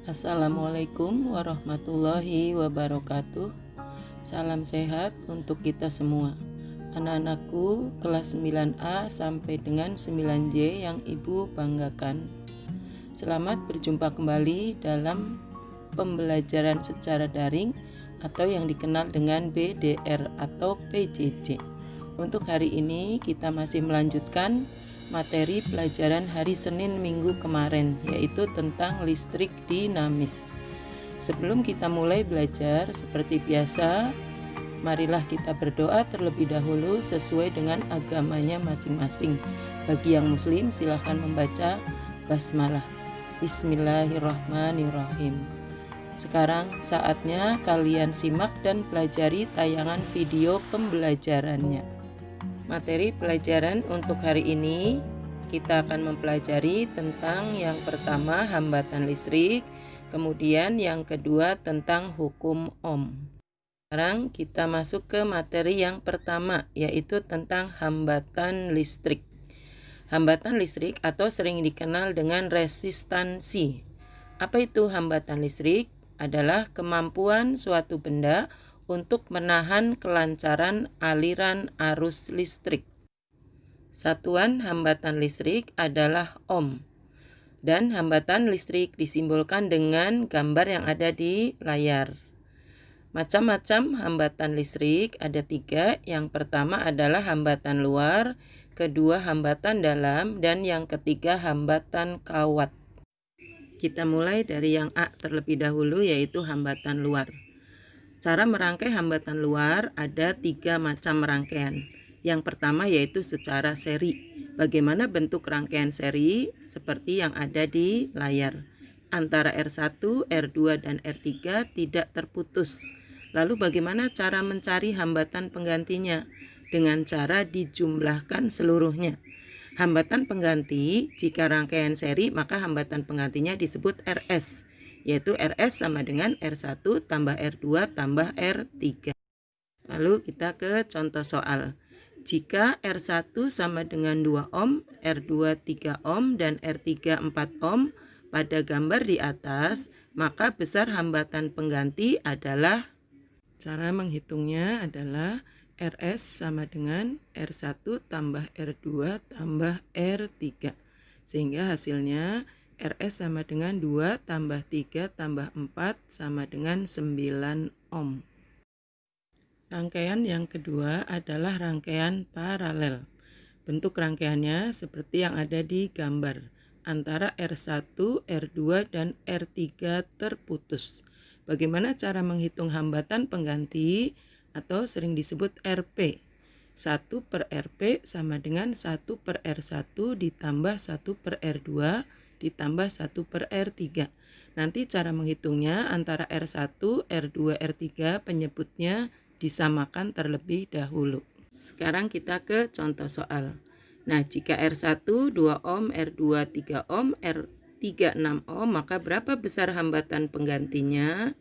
Assalamualaikum warahmatullahi wabarakatuh. Salam sehat untuk kita semua. Anak-anakku kelas 9A sampai dengan 9J yang Ibu banggakan. Selamat berjumpa kembali dalam pembelajaran secara daring atau yang dikenal dengan BDR atau PJJ. Untuk hari ini kita masih melanjutkan materi pelajaran hari Senin minggu kemarin, yaitu tentang listrik dinamis. Sebelum kita mulai belajar, seperti biasa, marilah kita berdoa terlebih dahulu sesuai dengan agamanya masing-masing. Bagi yang muslim, silahkan membaca basmalah. Bismillahirrahmanirrahim. Sekarang saatnya kalian simak dan pelajari tayangan video pembelajarannya. Materi pelajaran untuk hari ini kita akan mempelajari tentang yang pertama hambatan listrik, kemudian yang kedua tentang hukum Ohm. Sekarang kita masuk ke materi yang pertama, yaitu tentang hambatan listrik. Hambatan listrik atau sering dikenal dengan resistansi. Apa itu hambatan listrik? Adalah kemampuan suatu benda untuk menahan kelancaran aliran arus listrik. Satuan hambatan listrik adalah ohm. Dan hambatan listrik disimbolkan dengan gambar yang ada di layar. Macam-macam hambatan listrik ada 3. Yang pertama adalah hambatan luar, kedua hambatan dalam, dan yang ketiga hambatan kawat. Kita mulai dari yang A terlebih dahulu, yaitu hambatan luar. Cara merangkai hambatan luar ada 3 macam rangkaian. Yang pertama yaitu secara seri. Bagaimana bentuk rangkaian seri? Seperti yang ada di layar. Antara R1, R2, dan R3 tidak terputus. Lalu bagaimana cara mencari hambatan penggantinya? Dengan cara dijumlahkan seluruhnya. Hambatan pengganti, jika rangkaian seri maka hambatan penggantinya disebut RS. Yaitu RS sama dengan R1 tambah R2 tambah R3. Lalu kita ke contoh soal. Jika R1 sama dengan 2 ohm, R2 3 ohm, dan R3 4 ohm pada gambar di atas, maka besar hambatan pengganti adalah, cara menghitungnya adalah RS sama dengan R1 tambah R2 tambah R3. Sehingga hasilnya RS sama dengan 2 tambah 3 tambah 4 sama dengan 9 ohm. Rangkaian yang kedua adalah rangkaian paralel. Bentuk rangkaiannya seperti yang ada di gambar. Antara R1, R2, dan R3 terputus. Bagaimana cara menghitung hambatan pengganti atau sering disebut RP? 1 per RP sama dengan 1 per R1 ditambah 1 per R2 ditambah 1 per R3. Nanti cara menghitungnya antara R1, R2, R3 penyebutnya disamakan terlebih dahulu. Sekarang kita ke contoh soal. Nah, jika R1 2 ohm, R2 3 ohm, R3 6 ohm, maka berapa besar hambatan penggantinya?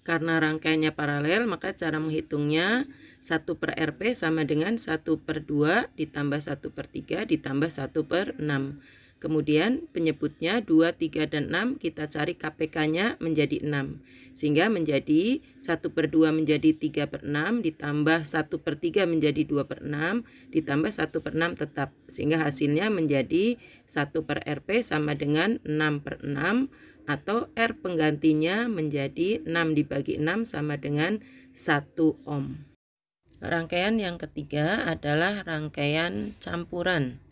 Karena rangkaiannya paralel, maka cara menghitungnya 1 per RP sama dengan 1 per 2 ditambah 1 per 3 ditambah 1 per 6. Kemudian penyebutnya 2, 3, dan 6 kita cari KPK-nya menjadi 6. Sehingga menjadi 1 per 2 menjadi 3 per 6 ditambah 1 per 3 menjadi 2 per 6 ditambah 1 per 6 tetap. Sehingga hasilnya menjadi 1 per RP sama dengan 6 per 6 atau R penggantinya menjadi 6 dibagi 6 sama dengan 1 ohm. Rangkaian yang ketiga adalah rangkaian campuran.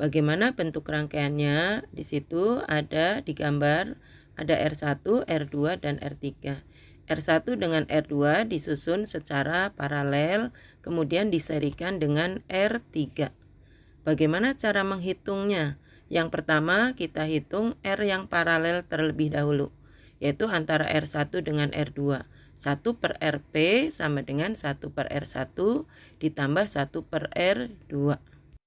Bagaimana bentuk rangkaiannya? Di situ ada di gambar ada R1, R2, dan R3. R1 dengan R2 disusun secara paralel, kemudian diserikan dengan R3. Bagaimana cara menghitungnya? Yang pertama kita hitung R yang paralel terlebih dahulu, yaitu antara R1 dengan R2. 1 per RP sama dengan 1 per R1 ditambah 1 per R2.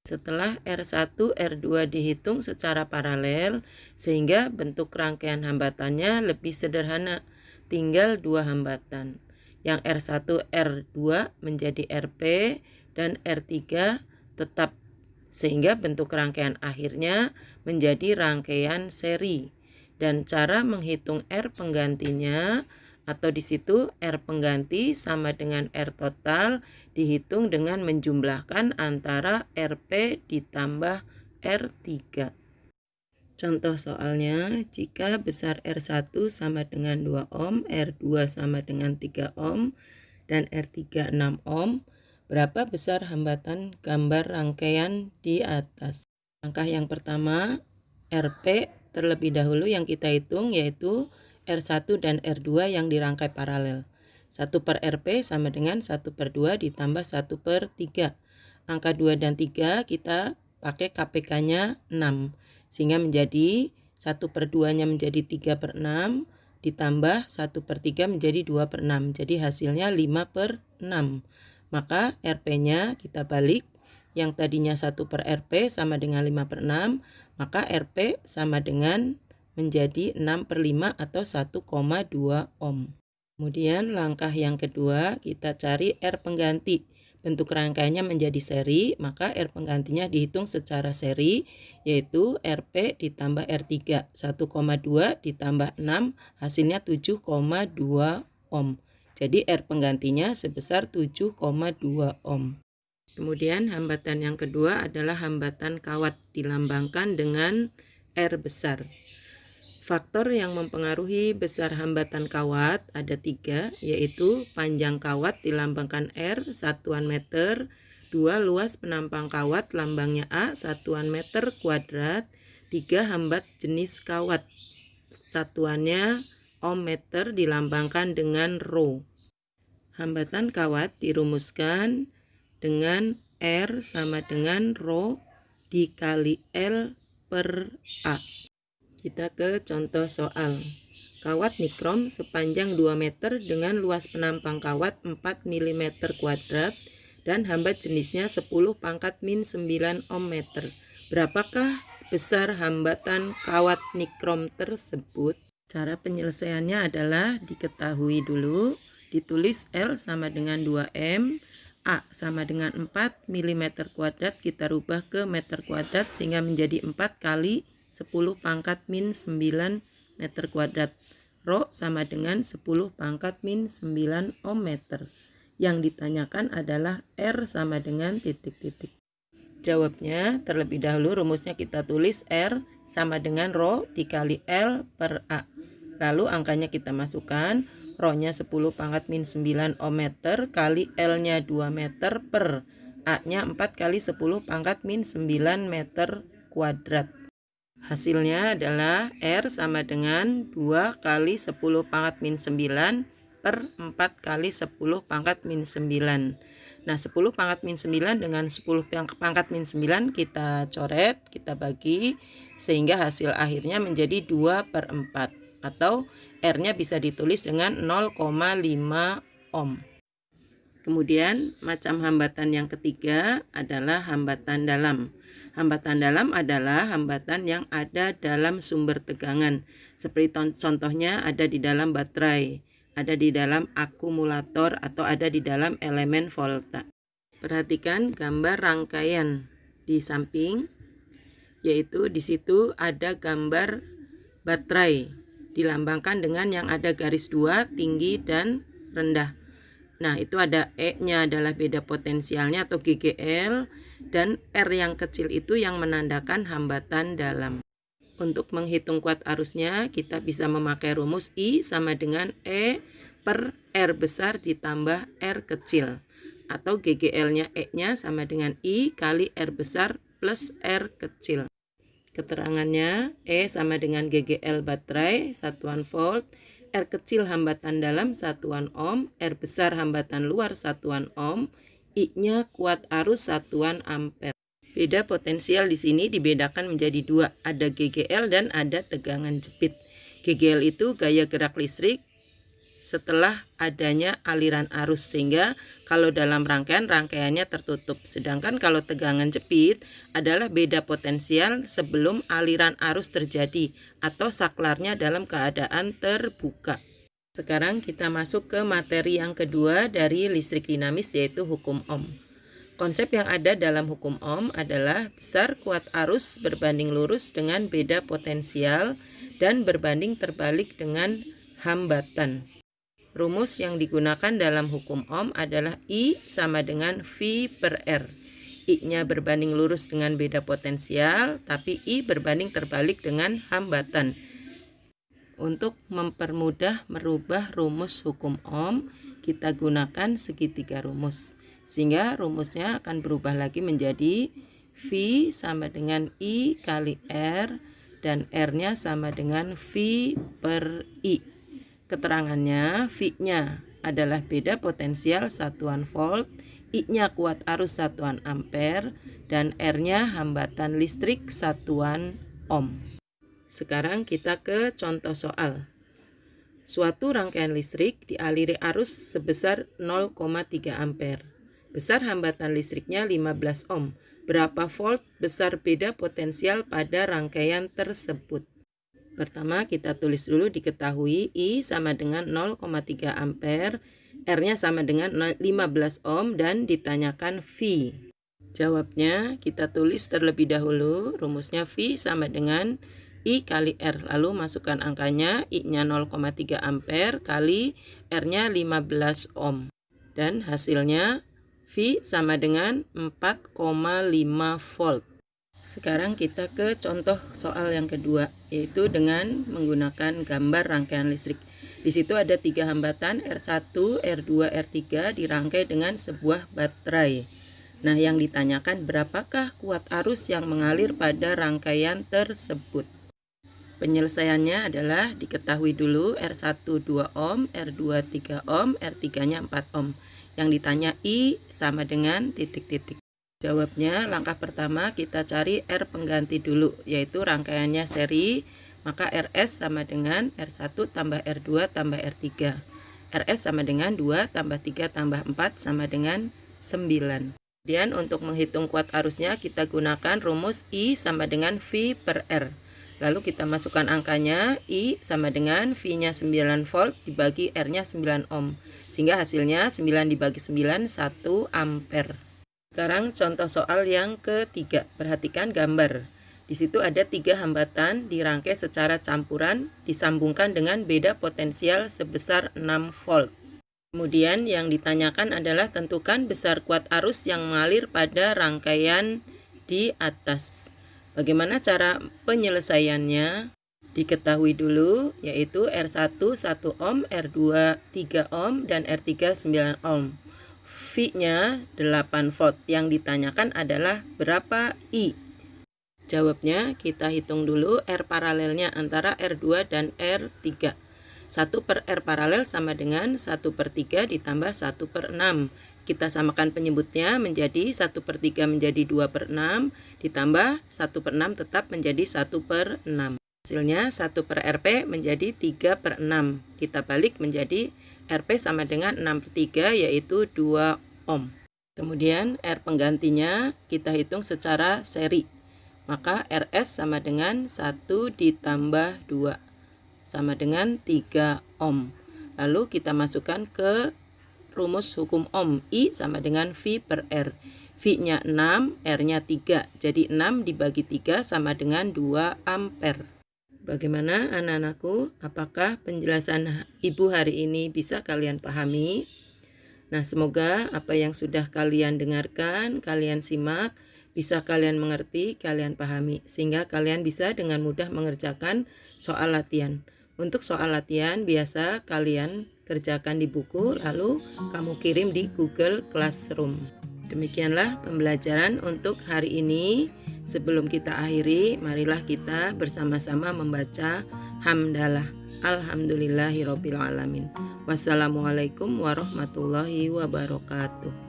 Setelah R1, R2 dihitung secara paralel, sehingga bentuk rangkaian hambatannya lebih sederhana. Tinggal 2 hambatan. Yang R1, R2 menjadi RP dan R3 tetap. Sehingga bentuk rangkaian akhirnya menjadi rangkaian seri. Dan cara menghitung R penggantinya atau di situ R pengganti sama dengan R total dihitung dengan menjumlahkan antara RP ditambah R3. Contoh soalnya, jika besar R1 sama dengan 2 ohm, R2 sama dengan 3 ohm, dan R3 6 ohm, berapa besar hambatan gambar rangkaian di atas? Langkah yang pertama, RP terlebih dahulu yang kita hitung yaitu R1 dan R2 yang dirangkai paralel. 1 per RP sama dengan 1 per 2 ditambah 1 per 3. Angka 2 dan 3 kita pakai KPK-nya 6. Sehingga menjadi 1 per 2-nya menjadi 3 per 6. Ditambah 1 per 3 menjadi 2 per 6. Jadi hasilnya 5 per 6. Maka RP-nya kita balik. Yang tadinya 1 per RP sama dengan 5 per 6. Maka RP sama dengan menjadi 6 per 5 atau 1,2 ohm. Kemudian langkah yang kedua kita cari R pengganti. Bentuk rangkaiannya menjadi seri, maka R penggantinya dihitung secara seri, yaitu RP ditambah R3. 1,2 ditambah 6 hasilnya 7,2 ohm. Jadi R penggantinya sebesar 7,2 ohm. Kemudian hambatan yang kedua adalah hambatan kawat, dilambangkan dengan R besar. Faktor yang mempengaruhi besar hambatan kawat ada 3, yaitu panjang kawat dilambangkan R, satuan meter, 2 luas penampang kawat lambangnya A, satuan meter kuadrat, 3 hambat jenis kawat, satuannya ohm meter dilambangkan dengan rho. Hambatan kawat dirumuskan dengan R sama dengan rho dikali L per A. Kita ke contoh soal. Kawat nikrom sepanjang 2 meter dengan luas penampang kawat 4 mm kuadrat dan hambat jenisnya 10 pangkat min 9 ohm meter. Berapakah besar hambatan kawat nikrom tersebut? Cara penyelesaiannya adalah diketahui dulu, ditulis L sama dengan 2M, A sama dengan 4 mm kuadrat, kita rubah ke meter kuadrat sehingga menjadi 4 kali 10 pangkat min 9 meter kuadrat. Rho sama dengan 10 pangkat min 9 ohm meter. Yang ditanyakan adalah R sama dengan titik-titik. Jawabnya terlebih dahulu rumusnya kita tulis R sama dengan rho dikali L per A. Lalu angkanya kita masukkan. Rho-nya 10 pangkat min 9 ohm meter kali L-nya 2 meter per A-nya 4 kali 10 pangkat min 9 meter kuadrat. Hasilnya adalah R sama dengan 2 kali 10 pangkat min 9 per 4 kali 10 pangkat min 9. Nah 10 pangkat min 9 dengan 10 pangkat min 9 kita coret, kita bagi sehingga hasil akhirnya menjadi 2 per 4 atau R-nya bisa ditulis dengan 0,5 ohm. Kemudian macam hambatan yang ketiga adalah hambatan dalam. Hambatan dalam adalah hambatan yang ada dalam sumber tegangan. Seperti contohnya ada di dalam baterai, ada di dalam akumulator atau ada di dalam elemen volta. Perhatikan gambar rangkaian di samping, yaitu di situ ada gambar baterai dilambangkan dengan yang ada garis 2 tinggi dan rendah. Nah, itu ada E-nya adalah beda potensialnya atau GGL dan R yang kecil itu yang menandakan hambatan dalam. Untuk menghitung kuat arusnya, kita bisa memakai rumus I sama dengan E per R besar ditambah R kecil. Atau GGL-nya E-nya sama dengan I kali R besar plus R kecil. Keterangannya E sama dengan GGL baterai, satuan volt, R kecil hambatan dalam satuan ohm, R besar hambatan luar satuan ohm, I-nya kuat arus satuan ampere. Beda potensial di sini dibedakan menjadi 2, ada GGL dan ada tegangan jepit. GGL itu gaya gerak listrik setelah adanya aliran arus, sehingga kalau dalam rangkaiannya tertutup. Sedangkan kalau tegangan jepit adalah beda potensial sebelum aliran arus terjadi atau saklarnya dalam keadaan terbuka. Sekarang kita masuk ke materi yang kedua dari listrik dinamis, yaitu hukum Ohm. Konsep yang ada dalam hukum Ohm adalah besar kuat arus berbanding lurus dengan beda potensial dan berbanding terbalik dengan hambatan. Rumus yang digunakan dalam hukum Ohm adalah I sama dengan V per R. I-nya berbanding lurus dengan beda potensial, tapi I berbanding terbalik dengan hambatan. Untuk mempermudah merubah rumus hukum Ohm, kita gunakan segitiga rumus. Sehingga rumusnya akan berubah lagi menjadi V sama dengan I kali R, dan R-nya sama dengan V per I. Keterangannya, V-nya adalah beda potensial satuan volt, I-nya kuat arus satuan ampere, dan R-nya hambatan listrik satuan ohm. Sekarang kita ke contoh soal. Suatu rangkaian listrik dialiri arus sebesar 0,3 ampere. Besar hambatan listriknya 15 ohm. Berapa volt besar beda potensial pada rangkaian tersebut? Pertama kita tulis dulu, diketahui I sama dengan 0,3 ampere, R-nya sama dengan 15 ohm, dan ditanyakan V. Jawabnya kita tulis terlebih dahulu, rumusnya V sama dengan I kali R, lalu masukkan angkanya, I-nya 0,3 ampere kali R-nya 15 ohm. Dan hasilnya V sama dengan 4,5 volt. Sekarang kita ke contoh soal yang kedua, yaitu dengan menggunakan gambar rangkaian listrik. Di situ ada 3 hambatan R1, R2, R3 dirangkai dengan sebuah baterai. Nah, yang ditanyakan berapakah kuat arus yang mengalir pada rangkaian tersebut? Penyelesaiannya adalah diketahui dulu R1 2 ohm, R2 3 ohm, R3-nya 4 ohm. Yang ditanya I sama dengan titik-titik. Jawabnya, langkah pertama kita cari R pengganti dulu, yaitu rangkaiannya seri, maka RS sama dengan R1 tambah R2 tambah R3. RS sama dengan 2 tambah 3 tambah 4 sama dengan 9. Kemudian untuk menghitung kuat arusnya kita gunakan rumus I sama dengan V per R. Lalu kita masukkan angkanya, I sama dengan V-nya 9 volt dibagi R-nya 9 ohm. Sehingga hasilnya 9 dibagi 9, 1 ampere. Sekarang contoh soal yang ketiga. Perhatikan gambar. Di situ ada 3 hambatan dirangkai secara campuran, disambungkan dengan beda potensial sebesar 6 volt. Kemudian yang ditanyakan adalah tentukan besar kuat arus yang mengalir pada rangkaian di atas. Bagaimana cara penyelesaiannya? Diketahui dulu, yaitu R1 1 ohm, R2 3 ohm, dan R3 9 ohm. V-nya 8 volt. Yang ditanyakan adalah berapa I? Jawabnya kita hitung dulu R paralelnya antara R2 dan R3. 1 per R paralel sama dengan 1 per 3 ditambah 1 per 6. Kita samakan penyebutnya menjadi 1 per 3 menjadi 2 per 6, ditambah 1 per 6 tetap menjadi 1 per 6. Hasilnya 1 per RP menjadi 3 per 6. Kita balik menjadi RP sama dengan 6 per 3 yaitu 2 ohm. Kemudian R penggantinya kita hitung secara seri. Maka RS sama dengan 1 ditambah 2 sama dengan 3 ohm. Lalu kita masukkan ke rumus hukum Ohm. I sama dengan V per R. V-nya 6, R-nya 3. Jadi 6 dibagi 3 sama dengan 2 ampere. Bagaimana anak-anakku? Apakah penjelasan Ibu hari ini bisa kalian pahami? Nah, semoga apa yang sudah kalian dengarkan, kalian simak, bisa kalian mengerti, kalian pahami, sehingga kalian bisa dengan mudah mengerjakan soal latihan. Untuk soal latihan biasa kalian kerjakan di buku, lalu kamu kirim di Google Classroom. Demikianlah pembelajaran untuk hari ini. Sebelum kita akhiri, marilah kita bersama-sama membaca hamdalah. Alhamdulillahirobbilalamin. Wassalamualaikum warahmatullahi wabarakatuh.